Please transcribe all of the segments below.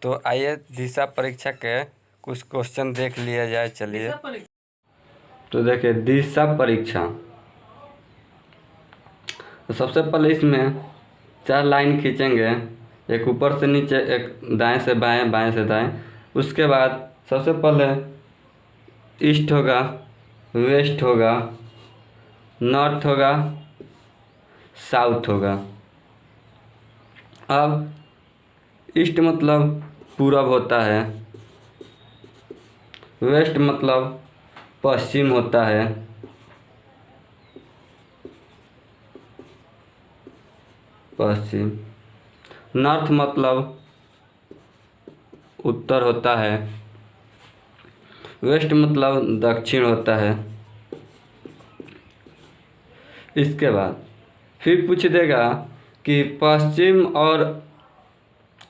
तो आइए दिशा परीक्षा के कुछ क्वेश्चन देख लिया जाए। चलिए तो देखिए दिशा परीक्षा। तो सबसे पहले इसमें 4 लाइन खींचेंगे, एक ऊपर से नीचे, एक दाएं से बाएं, बाएं से दाएं। उसके बाद सबसे पहले ईस्ट होगा, वेस्ट होगा, नॉर्थ होगा, साउथ होगा। अब ईस्ट मतलब पूरब होता है, वेस्ट मतलब पश्चिम होता है, पश्चिम। नॉर्थ मतलब उत्तर होता है, वेस्ट मतलब दक्षिण होता है। इसके बाद फिर पूछ देगा कि पश्चिम और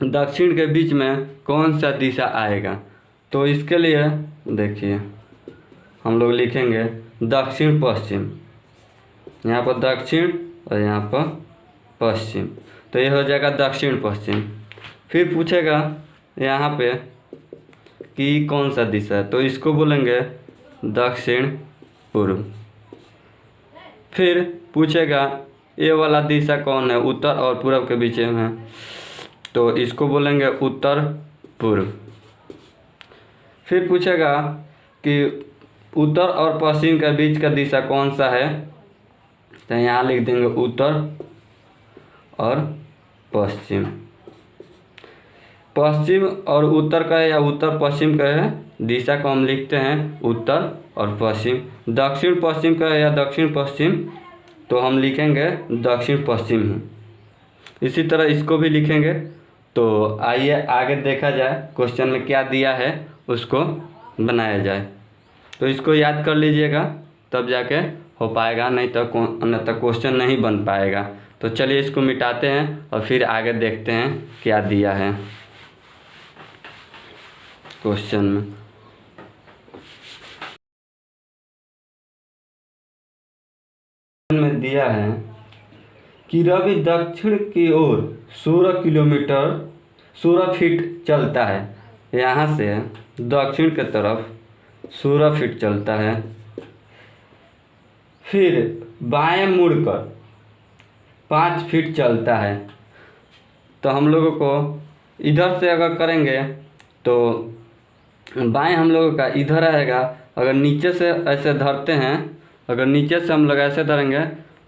दक्षिण के बीच में कौन सा दिशा आएगा। तो इसके लिए देखिए हम लोग लिखेंगे दक्षिण पश्चिम, यहाँ पर दक्षिण और यहाँ पर पश्चिम, तो ये हो जाएगा दक्षिण पश्चिम। फिर पूछेगा यहाँ पे कि कौन सा दिशा है, तो इसको बोलेंगे दक्षिण पूर्व। फिर पूछेगा ये वाला दिशा कौन है, उत्तर और पूर्व के बीच में, तो इसको बोलेंगे उत्तर पूर्व। फिर पूछेगा कि उत्तर और पश्चिम के बीच का दिशा कौन सा है, तो यहाँ लिख देंगे उत्तर और पश्चिम। पश्चिम और उत्तर का या उत्तर पश्चिम का है दिशा को हम लिखते हैं उत्तर और पश्चिम। दक्षिण पश्चिम का या दक्षिण पश्चिम तो हम लिखेंगे दक्षिण पश्चिम ही। इसी तरह इसको भी लिखेंगे। तो आइए आगे देखा जाए क्वेश्चन में क्या दिया है उसको बनाया जाए। तो इसको याद कर लीजिएगा तब जाके हो पाएगा, नहीं तो अन्यथा क्वेश्चन नहीं बन पाएगा। तो चलिए इसको मिटाते हैं और फिर आगे देखते हैं क्या दिया है क्वेश्चन में दिया है कि रवि दक्षिण की ओर 16 किलोमीटर 16 फीट चलता है। यहाँ से दक्षिण की तरफ 16 फीट चलता है, फिर बाएं मुड़कर 5 फीट चलता है। तो हम लोगों को इधर से अगर करेंगे तो बाएं हम लोगों का इधर आएगा। अगर नीचे से ऐसे धरते हैं, अगर नीचे से हम लोग ऐसे धरेंगे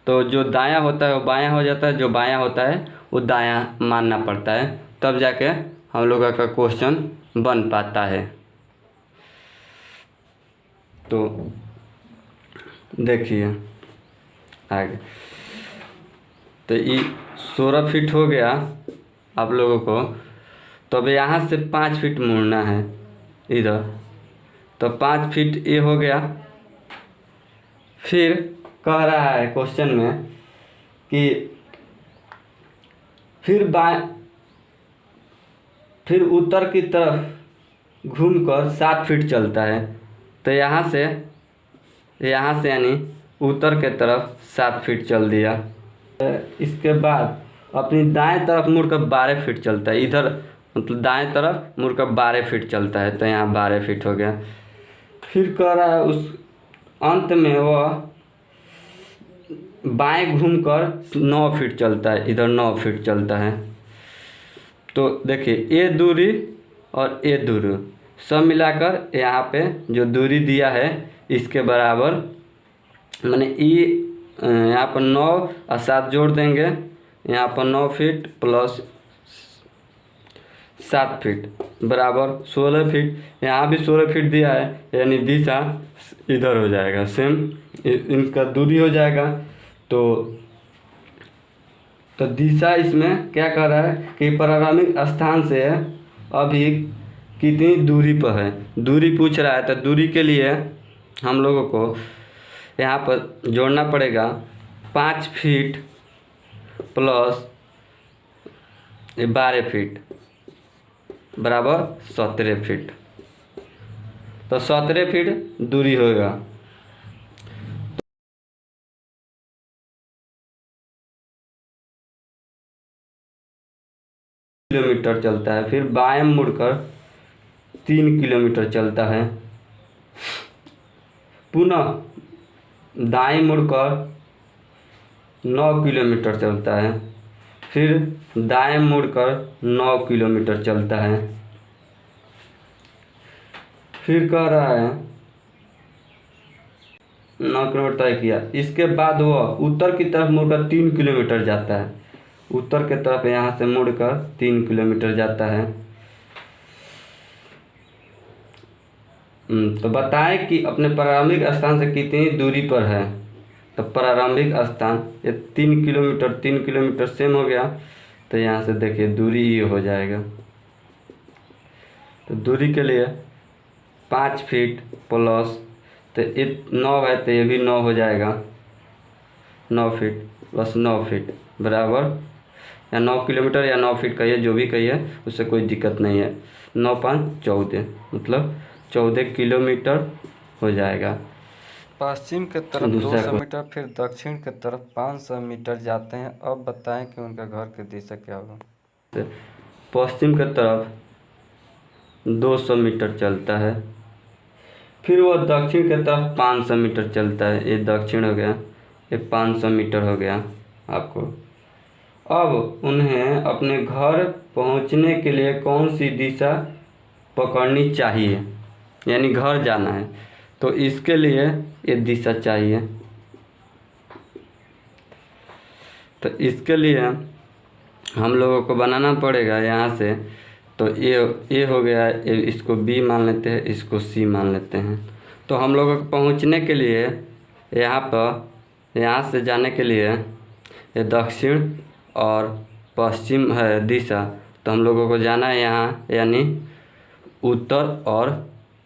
तो जो दायां होता है वो बायां हो जाता है, जो बायां होता है वो दायां मानना पड़ता है, तब जाके हम लोगों का क्वेश्चन बन पाता है। तो देखिए आगे, तो ये 16 फीट हो गया आप लोगों को। तो अब यहाँ से 5 फीट मुड़ना है इधर, तो 5 फीट ये हो गया। फिर कह रहा है क्वेश्चन में कि फिर उत्तर की तरफ घूमकर 7 फीट चलता है। तो यहाँ से यानी उत्तर के तरफ 7 फीट चल दिया। इसके बाद अपनी दाएं तरफ मुड़कर 12 फीट चलता है, इधर मतलब दाएं तरफ मुड़कर 12 फीट चलता है, तो यहाँ 12 फीट हो गया। फिर कह रहा है उस अंत में वह बाएं घूमकर 9 फीट चलता है, इधर 9 फीट चलता है। तो देखिए ये दूरी और ये दूरी सब मिलाकर यहाँ पे जो दूरी दिया है इसके बराबर, माने ये यहाँ पर 9 और 7 जोड़ देंगे, यहाँ पर 9 फीट प्लस 7 फीट बराबर 16 फीट। यहाँ भी 16 फीट दिया है, यानी दिशा इधर हो जाएगा, सेम इनका दूरी हो जाएगा। तो दिशा इसमें क्या कर रहा है कि प्रारंभिक स्थान से अभी कितनी दूरी पर है, दूरी पूछ रहा है। तो दूरी के लिए हम लोगों को यहाँ पर जोड़ना पड़ेगा 5 फीट प्लस 12 फीट बराबर 17 फीट। तो 17 फीट दूरी होगा। किलोमीटर चलता है। फिर बाएं मुड़कर 3 किलोमीटर चलता है। पुनः दाएं मुड़कर 9 किलोमीटर चलता है। फिर दाएं मुड़कर 9 किलोमीटर चलता है। फिर कह रहा है 9 किलोमीटर तय किया। इसके बाद वह उत्तर की तरफ मुड़कर 3 किलोमीटर जाता है। उत्तर की तरफ यहाँ से मुड़कर 3 किलोमीटर जाता है। तो बताएं कि अपने प्रारंभिक स्थान से कितनी दूरी पर है। तो प्रारंभिक स्थान ये 3 किलोमीटर सेम हो गया। तो यहाँ से देखिए दूरी ही हो जाएगा। तो दूरी के लिए 5 फीट प्लस, तो ये 9 है तो ये भी 9 हो जाएगा। 9 फीट प्लस 9 फीट बराबर, या 9 किलोमीटर या 9 फीट कहिए, जो भी कहिए उससे कोई दिक्कत नहीं है। 9 5 14, मतलब 14 किलोमीटर हो जाएगा। पश्चिम के तरफ 200 मीटर, फिर दक्षिण के तरफ 500 मीटर जाते हैं। अब बताएं कि उनका घर की दिशा क्या होगा। पश्चिम के तरफ 200 मीटर चलता है। फिर वह दक्षिण के तरफ 500 मीटर चलता है। ये दक्षिण हो गया, ये 500 मीटर हो गया आपको। अब उन्हें अपने घर पहुंचने के लिए कौन सी दिशा पकड़नी चाहिए, यानी घर जाना है तो इसके लिए ये दिशा चाहिए। तो इसके लिए हम लोगों को बनाना पड़ेगा यहाँ से। तो ये हो गया, इसको बी मान लेते हैं, इसको सी मान लेते हैं। तो हम लोगों को पहुँचने के लिए यहाँ से जाने के लिए ये दक्षिण और पश्चिम है दिशा, तो हम लोगों को जाना है यहाँ, यानी उत्तर और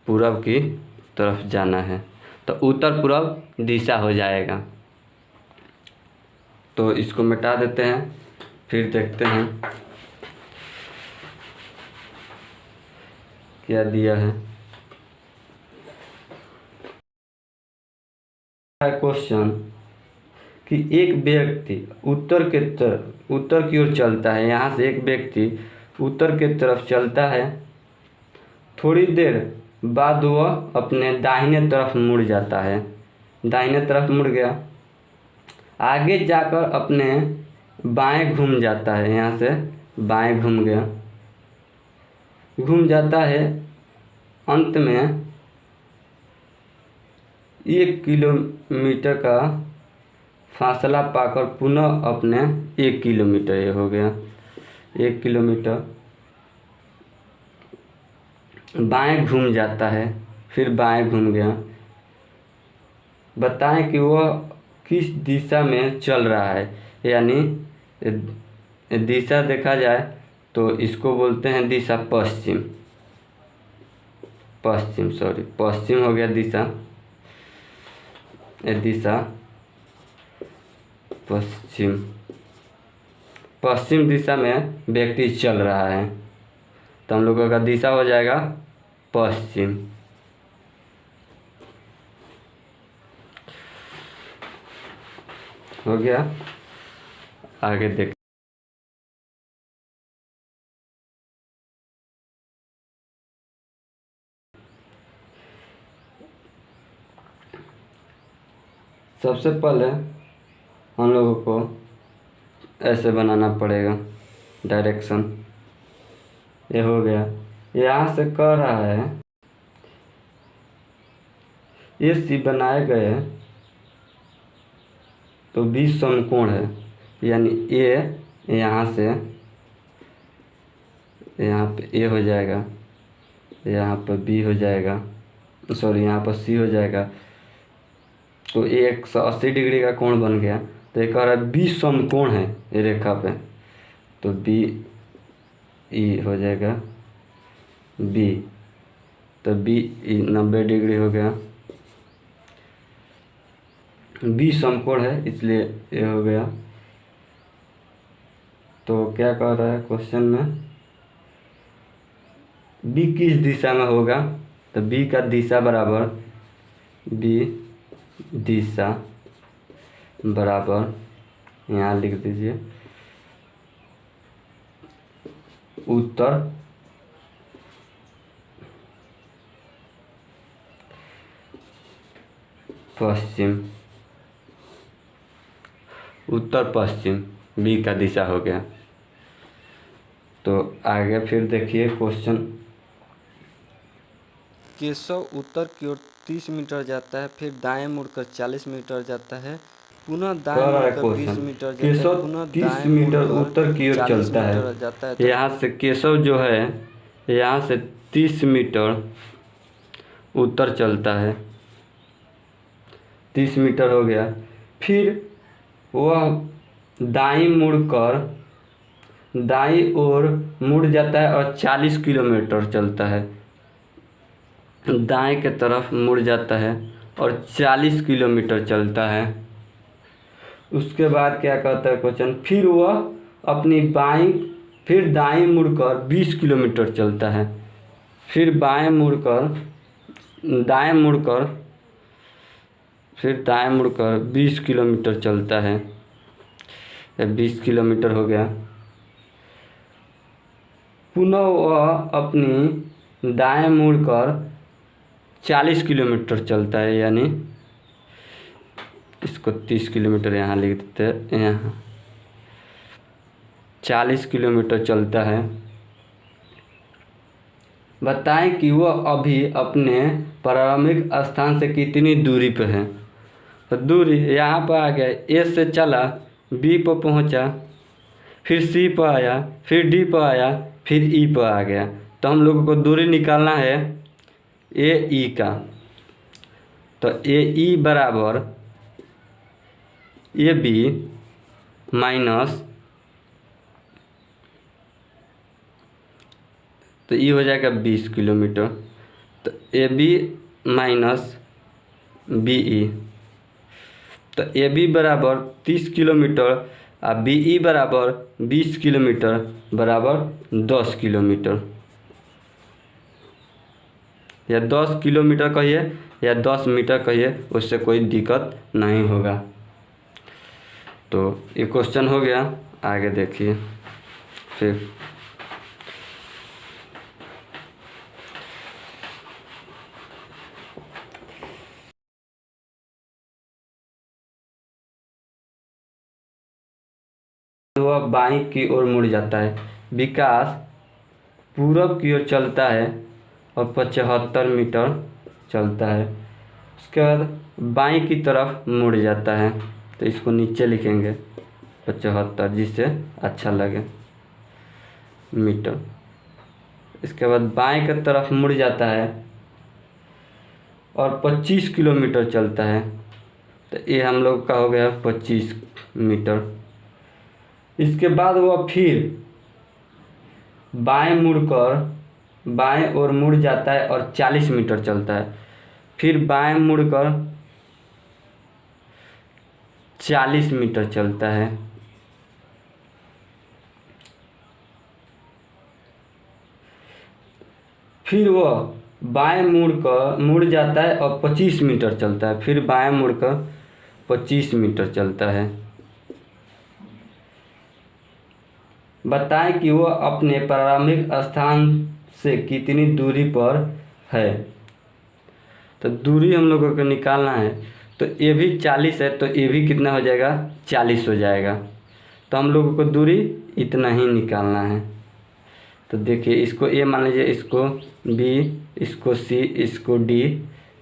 पूरब की तरफ जाना है। तो उत्तर पूरब दिशा हो जाएगा। तो इसको मिटा देते हैं, फिर देखते हैं क्या दिया है। क्वेश्चन कि एक व्यक्ति उत्तर की ओर चलता है। यहाँ से एक व्यक्ति उत्तर की तरफ चलता है। थोड़ी देर बाद वह अपने दाहिने तरफ मुड़ जाता है। दाहिने तरफ मुड़ गया, आगे जाकर अपने बाएं घूम जाता है। यहाँ से बाएं घूम गया, घूम जाता है। अंत में 1 किलोमीटर का फासला पाकर पुनः अपने 1 किलोमीटर, ये हो गया 1 किलोमीटर बाएं घूम जाता है। फिर बाएं घूम गया। बताएं कि वह किस दिशा में चल रहा है, यानी दिशा देखा जाए तो इसको बोलते हैं दिशा पश्चिम। पश्चिम हो गया दिशा, दिशा पश्चिम दिशा में व्यक्ति चल रहा है। तो हम लोगों का दिशा हो जाएगा पश्चिम। हो गया, आगे देख। सबसे पहले हम लोगों को ऐसे बनाना पड़ेगा डायरेक्शन। ये हो गया। यहाँ से कह रहा है ये सी बनाए गए तो बी समकोण है, यानी ए यहाँ से यहाँ पे ए हो जाएगा, यहाँ पर बी हो जाएगा, सॉरी यहाँ पर सी हो जाएगा। तो ये 180 डिग्री का कोण बन गया। तो ये कह रहा है बी समकोण है ये रेखा पे, तो बी ई हो जाएगा बी। तो बी 90 डिग्री हो गया। बी समकोण है इसलिए ये हो गया। तो क्या कह रहा है क्वेश्चन में, बी किस दिशा में होगा। तो बी का दिशा बराबर, बी दिशा बराबर यहाँ लिख दीजिए उत्तर पश्चिम, उत्तर पश्चिम बी का दिशा हो गया। तो आगे फिर देखिए क्वेश्चन। केशव उत्तर की ओर 30 मीटर जाता है, फिर दाएं मुड़कर 40 मीटर जाता है, पुनः दाएं कर रहा है मुड़कर 20 क्वेश्चन, मीटर जाता है, केशव पुनः 30 दाएं मीटर मुड़कर उत्तर की ओर 40 चलता मीटर है। जाता है। तो यहाँ से केशव जो है यहाँ से 30 मीटर उत्तर चलता है, 30 मीटर हो गया। फिर वह दाईं मुड़कर दाईं ओर मुड़ जाता है और 40 किलोमीटर चलता है, दाएं के तरफ मुड़ जाता है और 40 किलोमीटर चलता है। उसके बाद क्या कहता है क्वेश्चन, फिर वह अपनी फिर दाएं मुड़कर 20 किलोमीटर चलता है, फिर दाएं मुड़कर फिर दाएं मुड़कर 20 किलोमीटर चलता है। 20 किलोमीटर हो गया। पुनः वह अपनी दाएं मुड़कर 40 किलोमीटर चलता है, यानी इसको 30 किलोमीटर यहाँ लिख देते हैं, यहाँ 40 किलोमीटर चलता है। बताएं कि वह अभी अपने प्रारंभिक स्थान से कितनी दूरी पर है। तो दूरी यहाँ पर आ गया, ए से चला, बी पर पहुँचा, फिर सी पर आया, फिर डी पर आया, फिर ई पर आ गया। तो हम लोगों को दूरी निकालना है ए ई का। तो ए ई बराबर ए बी माइनस, तो ये हो जाएगा 20 किलोमीटर। तो A B minus B E, तो ए बी बराबर 30 किलोमीटर और बी ई बराबर 20 किलोमीटर बराबर 10 किलोमीटर, या 10 किलोमीटर कहिए या 10 मीटर कहिए, उससे कोई दिक्कत नहीं होगा। तो ये क्वेश्चन हो गया। आगे देखिए फिर वह बाईं की ओर मुड़ जाता है। विकास पूरब की ओर चलता है और 75 मीटर चलता है। उसके बाद बाईं की तरफ मुड़ जाता है, तो इसको नीचे लिखेंगे 75, जिससे अच्छा लगे मीटर। इसके बाद बाएं की तरफ मुड़ जाता है और 25 किलोमीटर चलता है, तो ये हम लोग का हो गया 25 मीटर। इसके बाद वह फिर बाएं ओर मुड़ जाता है और 40 मीटर चलता है, फिर बाएं मुड़कर 40 मीटर चलता है, फिर वह बाएं मुड़ जाता है और 25 मीटर चलता है, फिर बाएं मुड़कर 25 मीटर चलता है। बताएं कि वह अपने प्रारंभिक स्थान से कितनी दूरी पर है। तो दूरी हम लोगों को निकालना है। तो ये भी 40 है, तो ये भी कितना हो जाएगा, 40 हो जाएगा। तो हम लोगों को दूरी इतना ही निकालना है। तो देखिए, इसको ए मान लीजिए, इसको बी, इसको सी, इसको डी,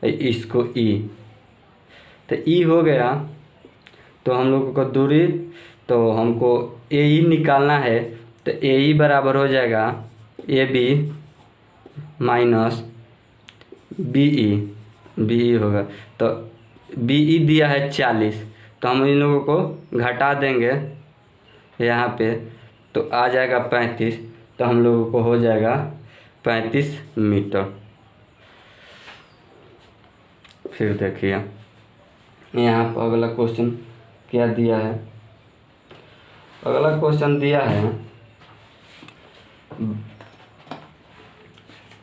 इसको ई। तो ई हो गया। तो हम लोगों को दूरी, तो हमको ए ई निकालना है। तो ए ई बराबर हो जाएगा A B minus B E होगा। तो बी ई दिया है 40, तो हम इन लोगों को घटा देंगे यहाँ पे, तो आ जाएगा 35। तो हम लोगों को हो जाएगा 35 मीटर। फिर देखिए यहाँ पर अगला क्वेश्चन क्या दिया है। अगला क्वेश्चन दिया है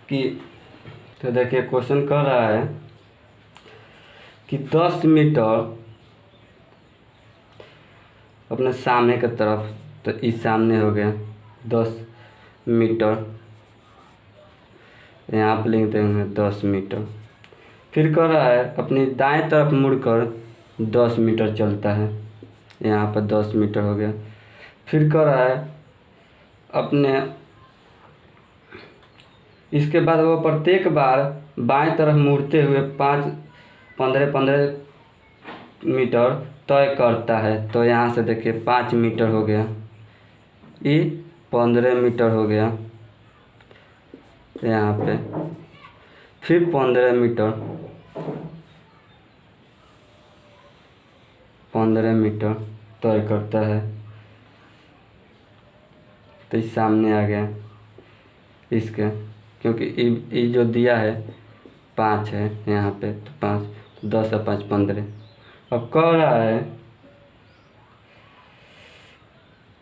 कि, तो देखिए क्वेश्चन कह रहा है कि 10 मीटर अपने सामने की तरफ, तो इस सामने हो गया 10 मीटर, यहाँ पर लिख देंगे 10 मीटर। फिर कह रहा है अपनी दाएं तरफ मुड़कर 10 मीटर चलता है, यहाँ पर 10 मीटर हो गया। फिर कह रहा है अपने इसके बाद वो प्रत्येक बार बाएं तरफ मुड़ते हुए 15 मीटर तय करता है। तो यहाँ से देखिए 5 मीटर हो गया, ये 15 मीटर हो गया यहाँ पे। फिर 15 मीटर तय करता है। तो इस सामने आ गया इसके, क्योंकि ये जो दिया है 5 है यहाँ पे, तो 5 10 और 5 15। अब कह रहा है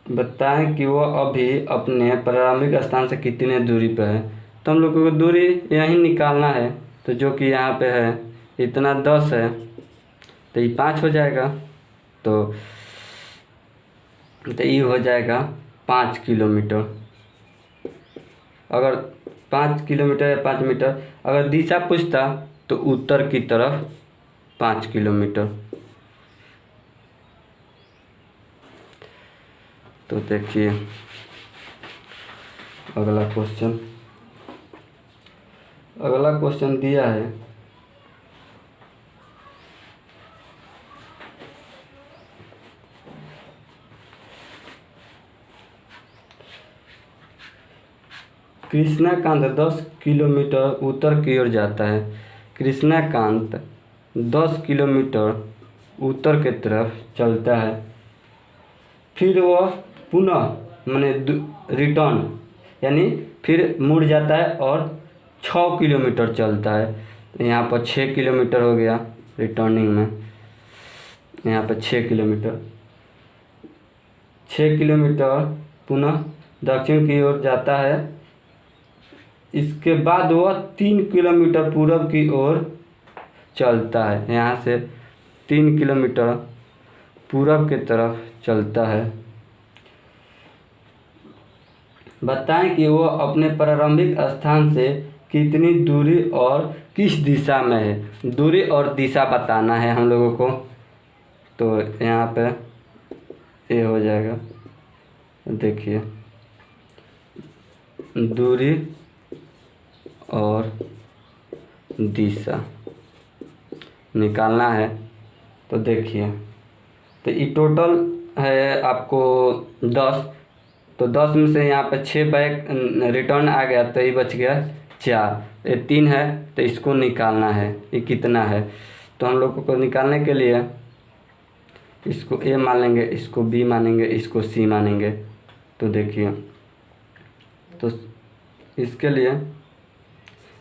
बताएं कि वो अभी अपने प्रारंभिक स्थान से कितने दूरी पे है। तो हम लोगों को दूरी यहीं निकालना है, तो जो कि यहाँ पे है इतना 10 है, तो ये 5 हो जाएगा। तो ये हो जाएगा 5 किलोमीटर। अगर 5 किलोमीटर या 5 मीटर अगर दिशा पूछता तो उत्तर की तरफ 5 किलोमीटर। तो देखिए अगला क्वेश्चन दिया है कृष्णाकांत 10 किलोमीटर उत्तर की ओर जाता है। कृष्णाकांत 10 किलोमीटर उत्तर की तरफ चलता है। फिर वह पुनः माने रिटर्न यानी फिर मुड़ जाता है और 6 किलोमीटर चलता है। तो यहाँ पर 6 किलोमीटर हो गया रिटर्निंग में, यहाँ पर 6 किलोमीटर पुनः दक्षिण की ओर जाता है। इसके बाद वह 3 किलोमीटर पूर्व की ओर चलता है, यहाँ से 3 किलोमीटर पूर्व की तरफ चलता है। बताएं कि वो अपने प्रारंभिक स्थान से कितनी दूरी और किस दिशा में है। दूरी और दिशा बताना है हम लोगों को। तो यहाँ पे ये हो जाएगा, देखिए दूरी और दिशा निकालना है। तो देखिए तो ये टोटल है आपको 10। तो 10 में से यहाँ पे 6 बैक रिटर्न आ गया, तो ये बच गया 4। ये 3 है, तो इसको निकालना है ये कितना है। तो हम लोगों को निकालने के लिए इसको A मान लेंगे, इसको B मानेंगे, इसको C मानेंगे। तो देखिए तो इसके लिए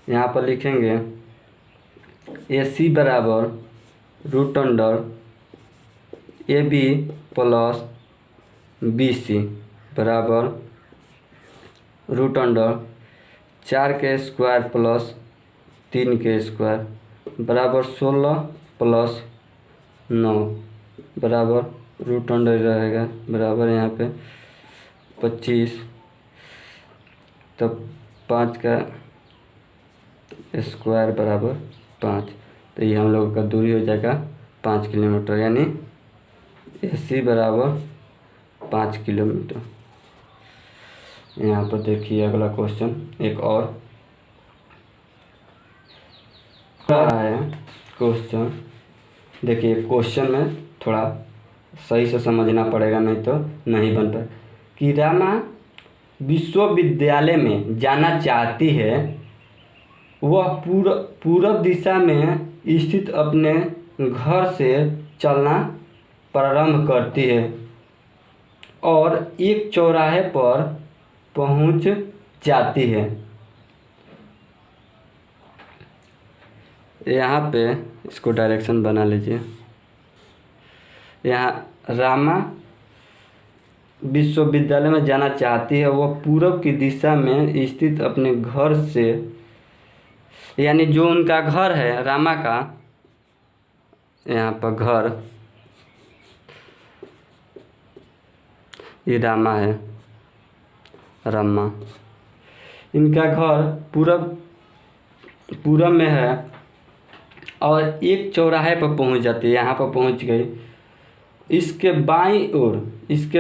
यहाँ पर लिखेंगे AC बराबर √AB प्लस BC बराबर √4 के स्क्वायर प्लस 3 के स्क्वायर बराबर 16 प्लस 9 बराबर √, रहेगा बराबर यहाँ पे 25। तो 5 का स्क्वायर बराबर 5। तो ये हम लोगों का दूरी हो जाएगा 5 किलोमीटर, यानी AC बराबर 5 किलोमीटर। यहाँ पर देखिए अगला क्वेश्चन एक और है क्वेश्चन। देखिए क्वेश्चन में थोड़ा सही से समझना पड़ेगा, नहीं तो नहीं बन पाए। कि रमा विश्वविद्यालय में जाना चाहती है, वह पूर्व दिशा में स्थित अपने घर से चलना प्रारंभ करती है और एक चौराहे पर पहुंच जाती है। यहाँ पे इसको डायरेक्शन बना लीजिए। यहाँ रामा विश्वविद्यालय में जाना चाहती है, वह पूर्व की दिशा में स्थित अपने घर से, यानी जो उनका घर है रामा का, यहाँ पर घर ये रामा है, रमा इनका घर पूरब में है और एक चौराहे पर पहुंच जाती है, यहाँ पर पहुंच गई। इसके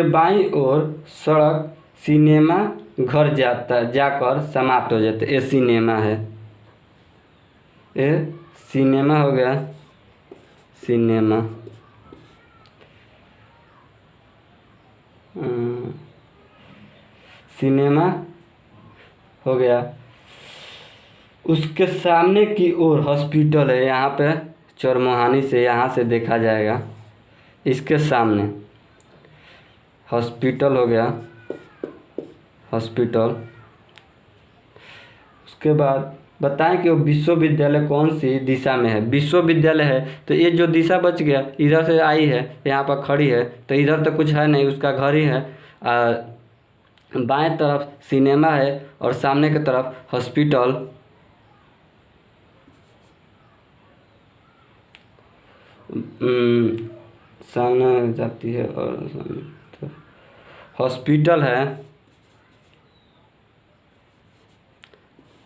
बाईं ओर सड़क सिनेमा घर जाकर समाप्त हो जाता है। ये सिनेमा है, ये सिनेमा हो गया, सिनेमा। सिनेमा हो गया। उसके सामने की ओर हॉस्पिटल है, यहाँ पे चरमोहानी से यहाँ से देखा जाएगा। इसके सामने हॉस्पिटल हो गया, हॉस्पिटल। उसके बाद बताएं कि वो विश्वविद्यालय कौन सी दिशा में है। विश्वविद्यालय है तो ये जो दिशा बच गया, इधर से आई है, यहाँ पर खड़ी है, तो इधर तो कुछ है नहीं, उसका घर ही है। बाएं तरफ सिनेमा है और सामने की तरफ हॉस्पिटल। सामने जाती है और हॉस्पिटल है,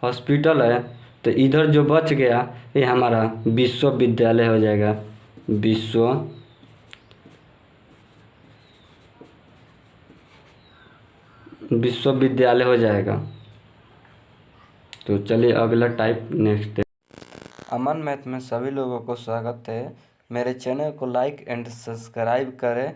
हॉस्पिटल है। तो इधर जो बच गया ये हमारा विश्वविद्यालय हो जाएगा, विश्वविद्यालय हो जाएगा। तो चलिए अगला टाइप नेक्स्ट है। अमन मैथ में सभी लोगों को स्वागत है। मेरे चैनल को लाइक एंड सब्सक्राइब करें